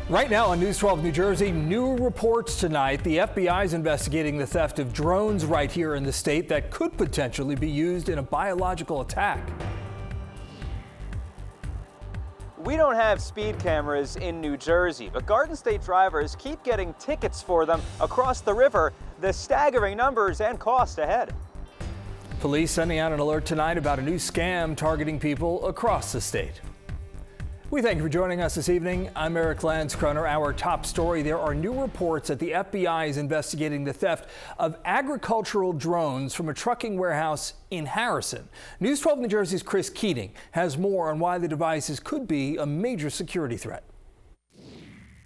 Right now on News 12 New Jersey, new reports tonight. The FBI is investigating the theft of drones right here in the state that could potentially be used in a biological attack. We don't have speed cameras in New Jersey, but Garden State drivers keep getting tickets for them across the river. The staggering numbers and cost ahead. Police sending out an alert tonight about a new scam targeting people across the state. We thank you for joining us this evening. I'm Eric Landskroner. Our top story: there are new reports that the FBI is investigating the theft of agricultural drones from a trucking warehouse in Harrison. News 12 New Jersey's Chris Keating has more on why the devices could be a major security threat.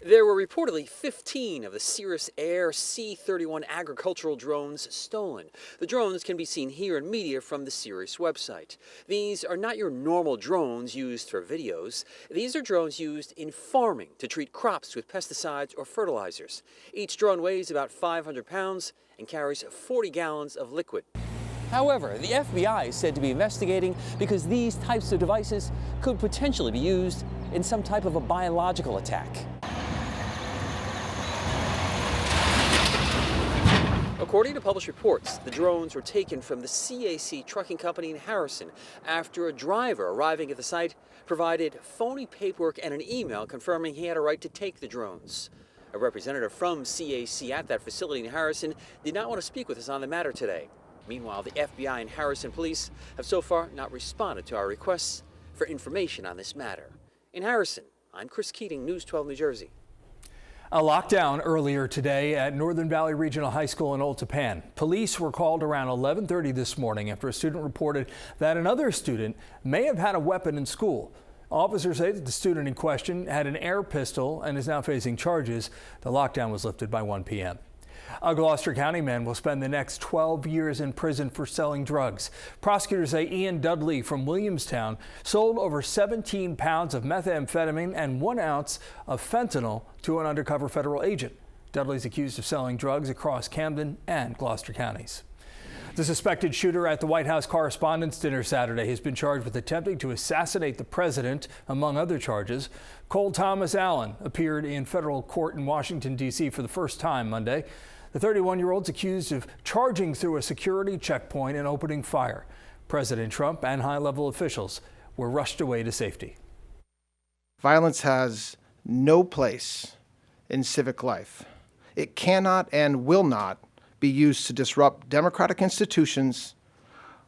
There were reportedly 15 of the Cirrus Air C-31 agricultural drones stolen. The drones can be seen here in media from the Cirrus website. These are not your normal drones used for videos. These are drones used in farming to treat crops with pesticides or fertilizers. Each drone weighs about 500 pounds and carries 40 gallons of liquid. However, the FBI is said to be investigating because these types of devices could potentially be used in some type of a biological attack. According to published reports, the drones were taken from the CAC trucking company in Harrison after a driver arriving at the site provided phony paperwork and an email confirming he had a right to take the drones. A representative from CAC at that facility in Harrison did not want to speak with us on the matter today. Meanwhile, the FBI and Harrison police have so far not responded to our requests for information on this matter. In Harrison, I'm Chris Keating, News 12 New Jersey. A lockdown earlier today at Northern Valley Regional High School in Old Tappan. Police were called around 11:30 this morning after a student reported that another student may have had a weapon in school. Officers say that the student in question had an air pistol and is now facing charges. The lockdown was lifted by 1 p.m. A Gloucester County man will spend the next 12 years in prison for selling drugs. Prosecutors say Ian Dudley from Williamstown sold over 17 pounds of methamphetamine and 1 ounce of fentanyl to an undercover federal agent. Dudley's accused of selling drugs across Camden and Gloucester counties. The suspected shooter at the White House Correspondents' Dinner Saturday has been charged with attempting to assassinate the president, among other charges. Cole Thomas Allen appeared in federal court in Washington, D.C. for the first time Monday. The 31-year-old's accused of charging through a security checkpoint and opening fire. President Trump and high-level officials were rushed away to safety. Violence has no place in civic life. It cannot and will not be used to disrupt democratic institutions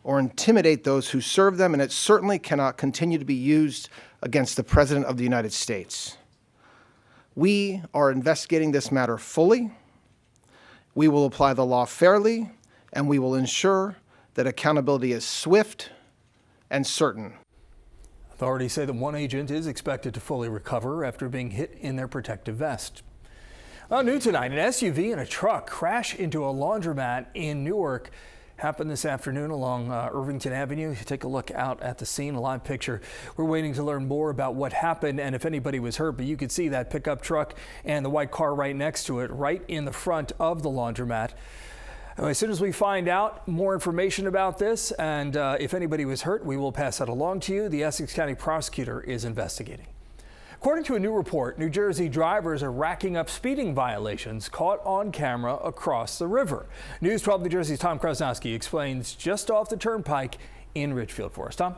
or intimidate those who serve them, and it certainly cannot continue to be used against the President of the United States. We are investigating this matter fully. We will apply the law fairly, and we will ensure that accountability is swift and certain. Authorities say that one agent is expected to fully recover after being hit in their protective vest. New tonight, an SUV and a truck crash into a laundromat in Newark. Happened this afternoon along Irvington Avenue. Take a look out at the scene, a live picture. We're waiting to learn more about what happened and if anybody was hurt, but you could see that pickup truck and the white car right next to it, right in the front of the laundromat. As soon as we find out more information about this and if anybody was hurt, we will pass that along to you. The Essex County prosecutor is investigating. According to a new report, New Jersey drivers are racking up speeding violations caught on camera across the river. News 12 New Jersey's Tom Krasnowski explains just off the turnpike in Ridgefield for us. Tom?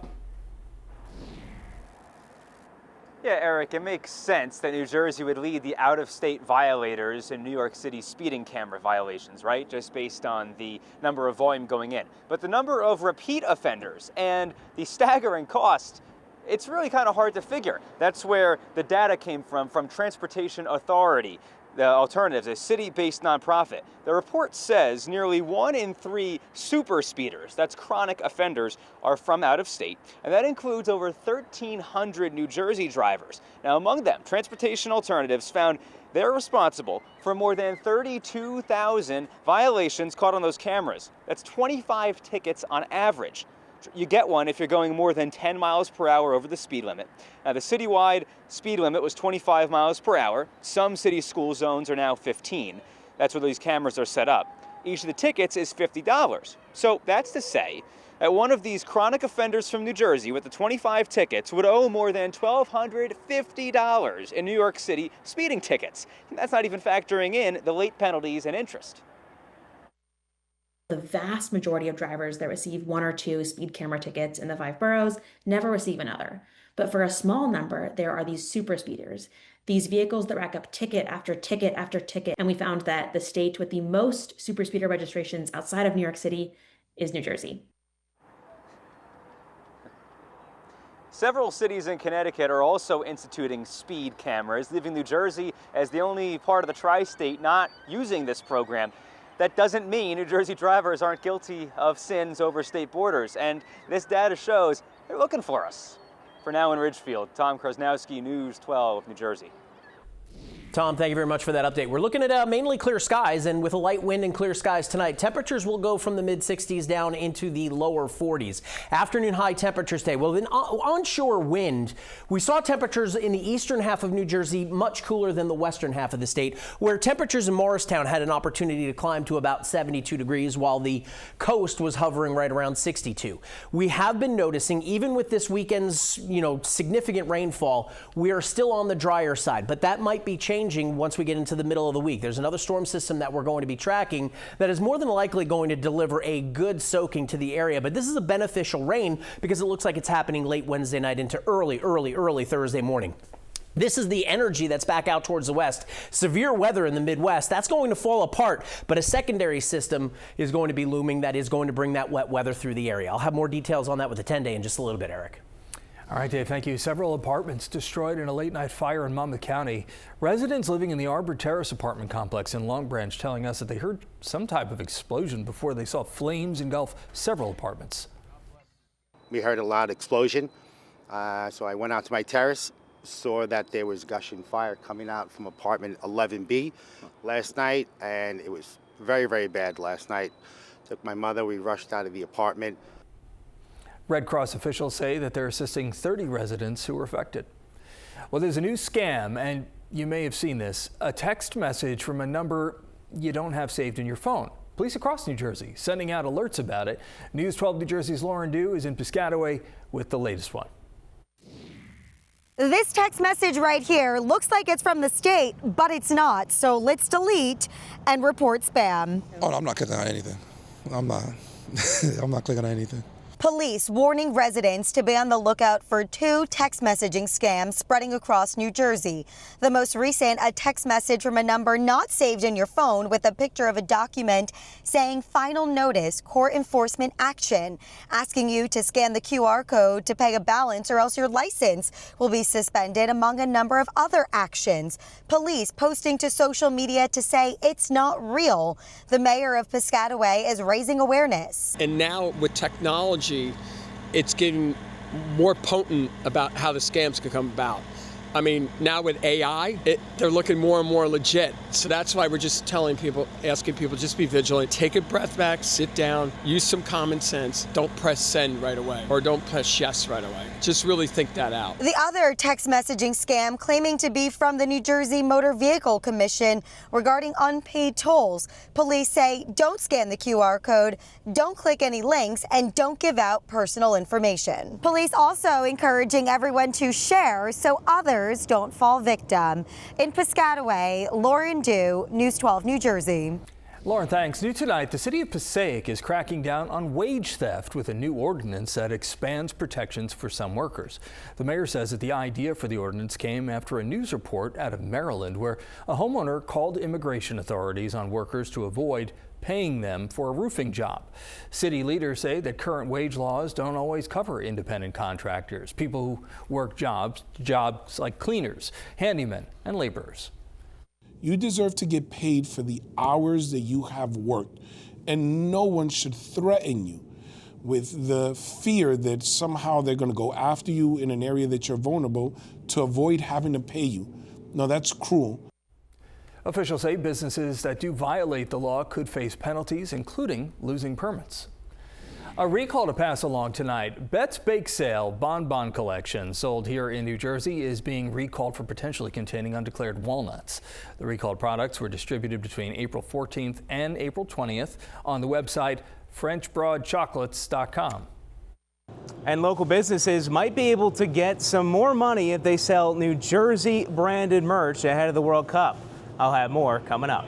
Yeah, Eric, it makes sense that New Jersey would lead the out-of-state violators in New York City speeding camera violations, right? Just based on the number of volume going in. But the number of repeat offenders and the staggering cost, it's really kind of hard to figure. That's where the data came from Transportation Authority, the Alternatives, a city-based nonprofit. The report says nearly 1 in 3 super speeders, that's chronic offenders, are from out of state, and that includes over 1,300 New Jersey drivers. Now, among them, Transportation Alternatives found they're responsible for more than 32,000 violations caught on those cameras. That's 25 tickets on average. You get one if you're going more than 10 miles per hour over the speed limit. Now, the citywide speed limit was 25 miles per hour. Some city school zones are now 15. That's where these cameras are set up. Each of the tickets is $50. So that's to say that one of these chronic offenders from New Jersey with the 25 tickets would owe more than $1,250 in New York City speeding tickets. And that's not even factoring in the late penalties and interest. The vast majority of drivers that receive 1 or 2 speed camera tickets in the 5 boroughs never receive another. But for a small number, there are these super speeders, these vehicles that rack up ticket after ticket after ticket. And we found that the state with the most super speeder registrations outside of New York City is New Jersey. Several cities in Connecticut are also instituting speed cameras, leaving New Jersey as the only part of the tri-state not using this program. That doesn't mean New Jersey drivers aren't guilty of sins over state borders, and this data shows they're looking for us. For now in Ridgefield, Tom Krasnowski, News 12, New Jersey. Tom, thank you very much for that update. We're looking at mainly clear skies, and with a light wind and clear skies tonight, temperatures will go from the mid-60s down into the lower 40s. Afternoon high temperatures today. Well, then onshore wind, we saw temperatures in the eastern half of New Jersey much cooler than the western half of the state, where temperatures in Morristown had an opportunity to climb to about 72 degrees, while the coast was hovering right around 62. We have been noticing, even with this weekend's, significant rainfall, we are still on the drier side, but that might be changing once we get into the middle of the week. There's another storm system that we're going to be tracking that is more than likely going to deliver a good soaking to the area. But this is a beneficial rain because it looks like it's happening late Wednesday night into early Thursday morning. This is the energy that's back out towards the west. Severe weather in the Midwest, that's going to fall apart, but a secondary system is going to be looming that is going to bring that wet weather through the area. I'll have more details on that with the 10-day in just a little bit, Eric. All right, Dave, thank you. Several apartments destroyed in a late-night fire in Monmouth County. Residents living in the Arbor Terrace apartment complex in Long Branch telling us that they heard some type of explosion before they saw flames engulf several apartments. We heard a loud explosion, so I went out to my terrace, saw that there was gushing fire coming out from apartment 11B last night, and it was very, very bad last night. Took my mother, we rushed out of the apartment. Red Cross officials say that they're assisting 30 residents who were affected. Well, there's a new scam, and you may have seen this, a text message from a number you don't have saved in your phone. Police across New Jersey sending out alerts about it. News 12 New Jersey's Lauren Dew is in Piscataway with the latest one. This text message right here looks like it's from the state, but it's not. So let's delete and report spam. Oh, no, I'm not clicking on anything. I'm not clicking on anything. Police warning residents to be on the lookout for 2 text messaging scams spreading across New Jersey. The most recent, a text message from a number not saved in your phone with a picture of a document saying final notice, court enforcement action, asking you to scan the QR code to pay a balance or else your license will be suspended, among a number of other actions. Police posting to social media to say it's not real. The mayor of Piscataway is raising awareness. And now with technology, it's getting more potent about how the scams can come about. I mean, now with AI, they're looking more and more legit. So that's why we're just telling people, asking people, just be vigilant, take a breath back, sit down, use some common sense. Don't press send right away or don't press yes right away. Just really think that out. The other text messaging scam claiming to be from the New Jersey Motor Vehicle Commission regarding unpaid tolls. Police say don't scan the QR code, don't click any links, and don't give out personal information. Police also encouraging everyone to share so others don't fall victim. In Piscataway, Lauren Dew, News 12 New Jersey. Lauren, thanks. New tonight, the city of Passaic is cracking down on wage theft with a new ordinance that expands protections for some workers. The mayor says that the idea for the ordinance came after a news report out of Maryland where a homeowner called immigration authorities on workers to avoid paying them for a roofing job. City leaders say that current wage laws don't always cover independent contractors, people who work jobs like cleaners, handymen, and laborers. You deserve to get paid for the hours that you have worked, and no one should threaten you with the fear that somehow they're going to go after you in an area that you're vulnerable to avoid having to pay you. No, that's cruel. Officials say businesses that do violate the law could face penalties, including losing permits. A recall to pass along tonight. Bet's Bake Sale Bonbon Collection, sold here in New Jersey, is being recalled for potentially containing undeclared walnuts. The recalled products were distributed between April 14th and April 20th on the website FrenchBroadChocolates.com. And local businesses might be able to get some more money if they sell New Jersey branded merch ahead of the World Cup. I'll have more coming up.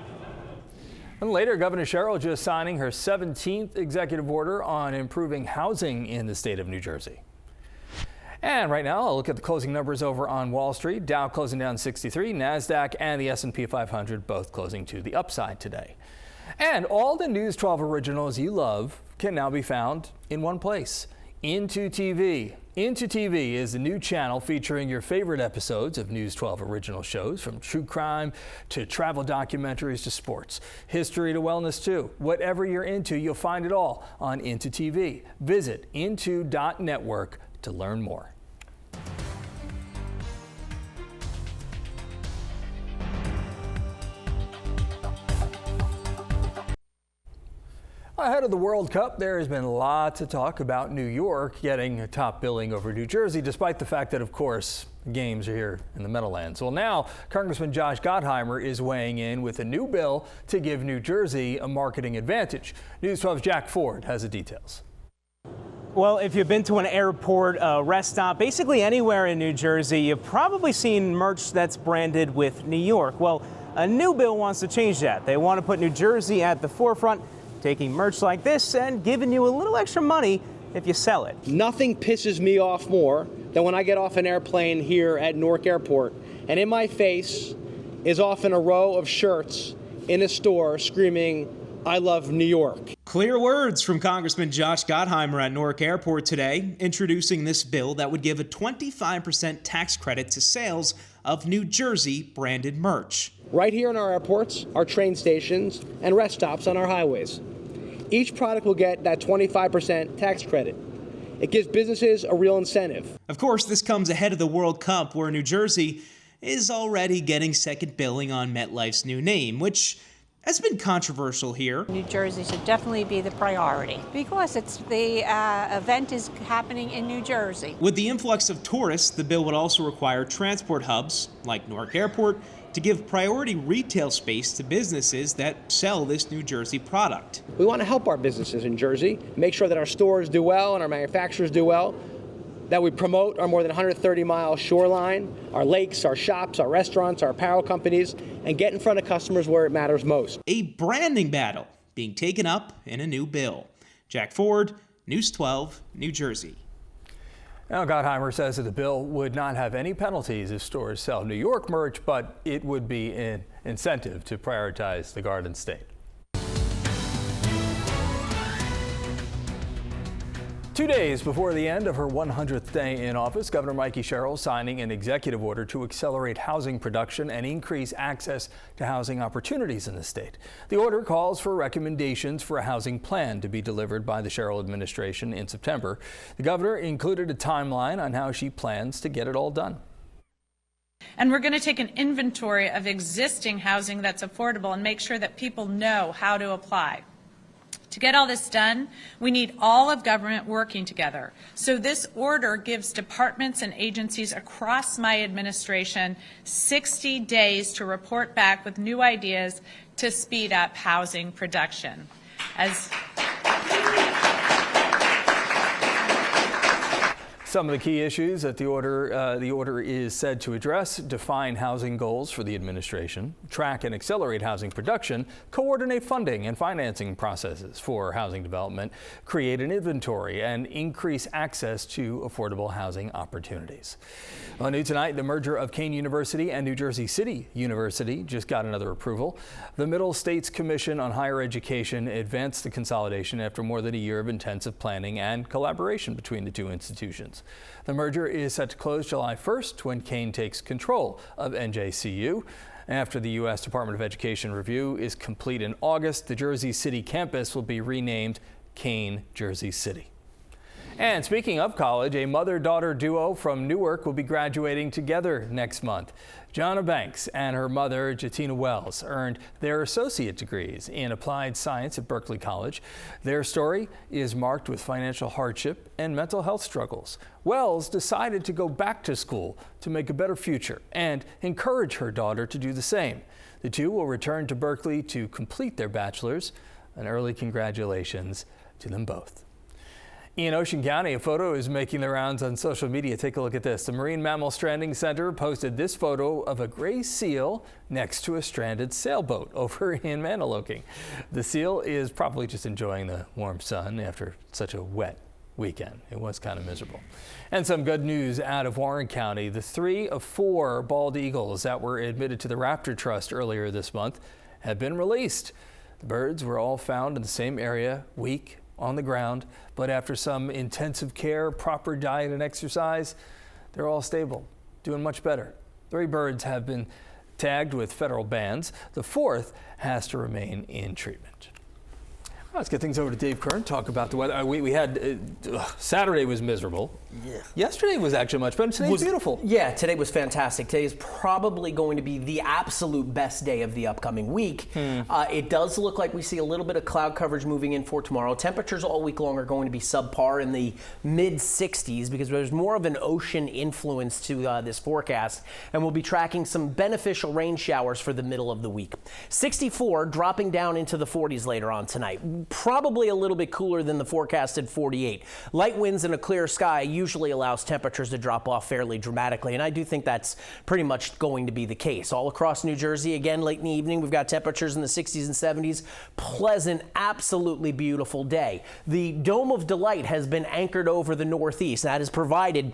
And later, Governor Sherrill just signing her 17th executive order on improving housing in the state of New Jersey. And right now, I'll look at the closing numbers over on Wall Street. Dow closing down 63, NASDAQ and the S&P 500 both closing to the upside today. And all the News 12 originals you love can now be found in one place. Into TV. Into TV is the new channel featuring your favorite episodes of News 12 original shows, from true crime to travel documentaries to sports, history to wellness too. Whatever you're into, you'll find it all on Into TV. Visit into.network to learn more. Ahead of the World Cup, there has been lots of talk about New York getting a top billing over New Jersey, despite the fact that, of course, games are here in the Meadowlands. Well, now Congressman Josh Gottheimer is weighing in with a new bill to give New Jersey a marketing advantage. News 12's Jack Ford has the details. Well, if you've been to an airport, a rest stop, basically anywhere in New Jersey, you've probably seen merch that's branded with New York. Well, a new bill wants to change that. They want to put New Jersey at the forefront, taking merch like this and giving you a little extra money if you sell it. Nothing pisses me off more than when I get off an airplane here at Newark Airport and in my face is often a row of shirts in a store screaming, "I love New York." Clear words from Congressman Josh Gottheimer at Newark Airport today, introducing this bill that would give a 25% tax credit to sales of New Jersey branded merch. Right here in our airports, our train stations, and rest stops on our highways. Each product will get that 25% tax credit. It gives businesses a real incentive. Of course, this comes ahead of the World Cup, where New Jersey is already getting second billing on MetLife's new name, which has been controversial here. New Jersey should definitely be the priority because it's the event is happening in New Jersey. With the influx of tourists, the bill would also require transport hubs like Newark Airport to give priority retail space to businesses that sell this New Jersey product. We want to help our businesses in Jersey, make sure that our stores do well and our manufacturers do well, that we promote our more than 130-mile shoreline, our lakes, our shops, our restaurants, our apparel companies, and get in front of customers where it matters most. A branding battle being taken up in a new bill. Jack Ford, News 12, New Jersey. Now, Gottheimer says that the bill would not have any penalties if stores sell New York merch, but it would be an incentive to prioritize the Garden State. 2 days before the end of her 100th day in office, Governor Mikey Sherrill signing an executive order to accelerate housing production and increase access to housing opportunities in the state. The order calls for recommendations for a housing plan to be delivered by the Sherrill administration in September. The governor included a timeline on how she plans to get it all done. And we're going to take an inventory of existing housing that's affordable and make sure that people know how to apply. To get all this done, we need all of government working together. So this order gives departments and agencies across my administration 60 days to report back with new ideas to speed up housing production. Some of the key issues that the order is said to address: define housing goals for the administration, track and accelerate housing production, coordinate funding and financing processes for housing development, create an inventory, and increase access to affordable housing opportunities. On new tonight, the merger of Kean University and New Jersey City University just got another approval. The Middle States Commission on Higher Education advanced the consolidation after more than a year of intensive planning and collaboration between the two institutions. The merger is set to close July 1st when Kean takes control of NJCU. After the U.S. Department of Education review is complete in August, the Jersey City campus will be renamed Kean Jersey City. And speaking of college, a mother-daughter duo from Newark will be graduating together next month. Jonna Banks and her mother, Jatina Wells, earned their associate degrees in applied science at Berkeley College. Their story is marked with financial hardship and mental health struggles. Wells decided to go back to school to make a better future and encourage her daughter to do the same. The two will return to Berkeley to complete their bachelor's. An early congratulations to them both. In Ocean County, a photo is making the rounds on social media. Take a look at this. The Marine Mammal Stranding Center posted this photo of a gray seal next to a stranded sailboat over in Mantoloking. The seal is probably just enjoying the warm sun after such a wet weekend. It was kind of miserable. And some good news out of Warren County. The 3 of 4 bald eagles that were admitted to the Raptor Trust earlier this month have been released. The birds were all found in the same area, weak, on the ground, but after some intensive care, proper diet and exercise, they're all stable, doing much better. 3 birds have been tagged with federal bans. The 4th has to remain in treatment. Let's get things over to Dave Kern, talk about the weather. We had, Saturday was miserable. Yeah. Yesterday was actually much better. Today was beautiful. Yeah, today was fantastic. Today is probably going to be the absolute best day of the upcoming week. It does look like we see a little bit of cloud coverage moving in for tomorrow. Temperatures all week long are going to be subpar in the mid-60s because there's more of an ocean influence to this forecast, and we'll be tracking some beneficial rain showers for the middle of the week. 64 dropping down into the 40s later on tonight. Probably a little bit cooler than the forecasted 48. Light winds and a clear sky usually allows temperatures to drop off fairly dramatically, and I do think that's pretty much going to be the case. All across New Jersey, again, late in the evening, we've got temperatures in the 60s and 70s. Pleasant, absolutely beautiful day. The Dome of Delight has been anchored over the northeast. That has provided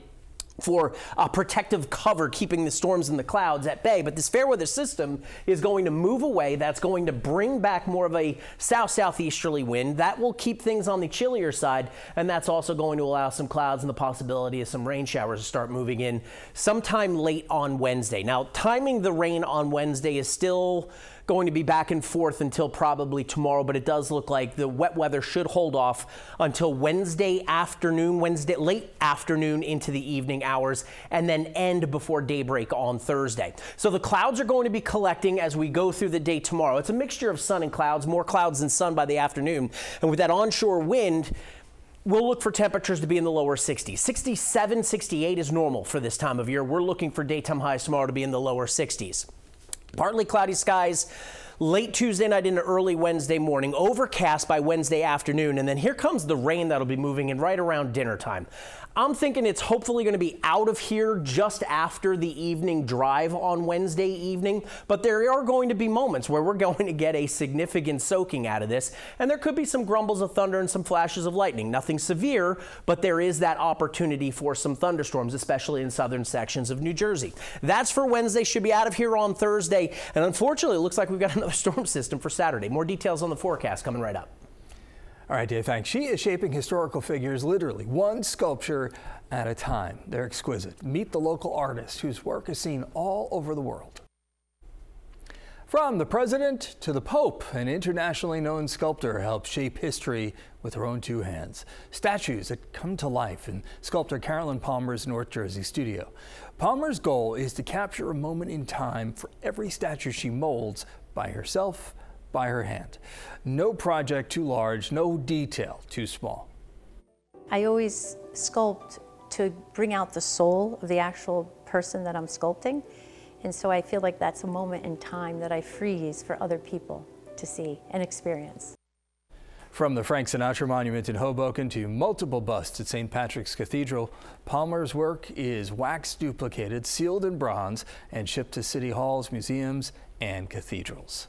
for a protective cover, keeping the storms and the clouds at bay. But this fair weather system is going to move away. That's going to bring back more of a south-southeasterly wind. That will keep things on the chillier side, and that's also going to allow some clouds and the possibility of some rain showers to start moving in sometime late on Wednesday. Now, timing the rain on Wednesday is still going to be back and forth until probably tomorrow, but it does look like the wet weather should hold off until Wednesday afternoon, late afternoon into the evening hours, and then end before daybreak on Thursday. So the clouds are going to be collecting as we go through the day tomorrow. It's a mixture of sun and clouds, more clouds than sun by the afternoon. And with that onshore wind, we'll look for temperatures to be in the lower 60s. 67, 68 is normal for this time of year. We're looking for daytime highs tomorrow to be in the lower 60s. Partly cloudy skies late Tuesday night into early Wednesday morning, overcast by Wednesday afternoon, and then here comes the rain that'll be moving in right around dinner time. I'm thinking it's hopefully going to be out of here just after the evening drive on Wednesday evening, but there are going to be moments where we're going to get a significant soaking out of this, and there could be some grumbles of thunder and some flashes of lightning. Nothing severe, but there is that opportunity for some thunderstorms, especially in southern sections of New Jersey. That's for Wednesday. Should be out of here on Thursday, and unfortunately, it looks like we've got another storm system for Saturday. More details on the forecast coming right up. All right, Dave, thanks. She is shaping historical figures literally one sculpture at a time. They're exquisite. Meet the local artist whose work is seen all over the world. From the president to the Pope, an internationally known sculptor helped shape history with her own 2 hands. Statues that come to life in sculptor Carolyn Palmer's North Jersey studio. Palmer's goal is to capture a moment in time for every statue she molds by herself, by her hand. No project too large, no detail too small. I always sculpt to bring out the soul of the actual person that I'm sculpting. And so I feel like that's a moment in time that I freeze for other people to see and experience. From the Frank Sinatra Monument in Hoboken to multiple busts at St. Patrick's Cathedral, Palmer's work is wax duplicated, sealed in bronze, and shipped to city halls, museums, and cathedrals.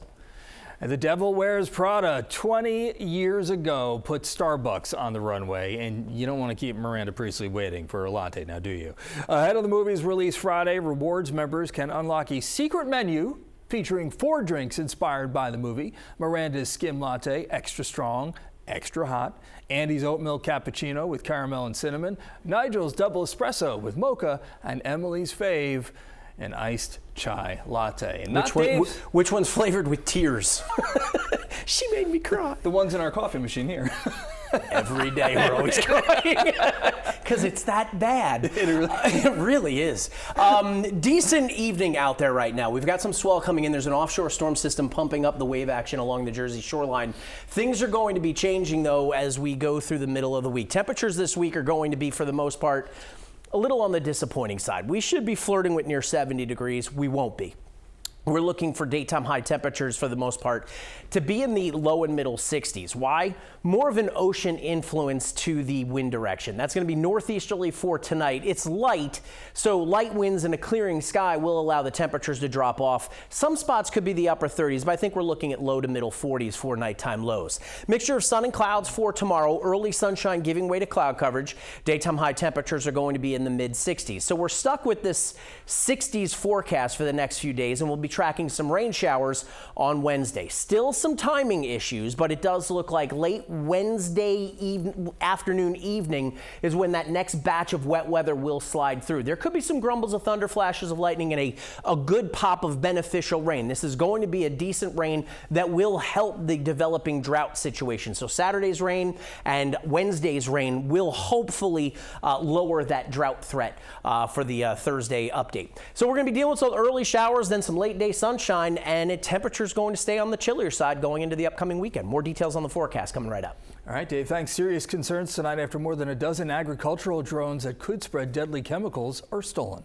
And The Devil Wears Prada 20 years ago put Starbucks on the runway, and you don't want to keep Miranda Priestley waiting for a latte now, do you? Ahead of the movie's release Friday, Rewards members can unlock a secret menu featuring 4 drinks inspired by the movie. Miranda's Skim Latte, extra strong, extra hot. Andy's Oat Milk Cappuccino with caramel and cinnamon. Nigel's Double Espresso with mocha. And Emily's fave, an iced chai latte. And which one's flavored with tears? She made me cry. The ones in our coffee machine here. Every day we're always crying because it's that bad. It really is. Decent evening out there right now. We've got some swell coming in. There's an offshore storm system pumping up the wave action along the Jersey shoreline. Things are going to be changing, though, as we go through the middle of the week. Temperatures this week are going to be, for the most part, a little on the disappointing side. We should be flirting with near 70 degrees. We won't be. We're looking for daytime high temperatures for the most part to be in the low and middle 60s. Why? More of an ocean influence to the wind direction. That's going to be northeasterly for tonight. It's light, so light winds and a clearing sky will allow the temperatures to drop off. Some spots could be the upper 30s, but I think we're looking at low to middle 40s for nighttime lows. Mixture of sun and clouds for tomorrow. Early sunshine giving way to cloud coverage. Daytime high temperatures are going to be in the mid 60s. So we're stuck with this 60s forecast for the next few days, and we'll be tracking some rain showers on Wednesday. Still some timing issues, but it does look like late Wednesday afternoon, evening is when that next batch of wet weather will slide through. There could be some grumbles of thunder, flashes of lightning, and a good pop of beneficial rain. This is going to be a decent rain that will help the developing drought situation. So Saturday's rain and Wednesday's rain will hopefully lower that drought threat for the Thursday update. So we're going to be dealing with some early showers, then some late day sunshine, and temperature's going to stay on the chillier side going into the upcoming weekend. More details on the forecast coming right up. All right, Dave, thanks. Serious concerns tonight after more than a dozen agricultural drones that could spread deadly chemicals are stolen.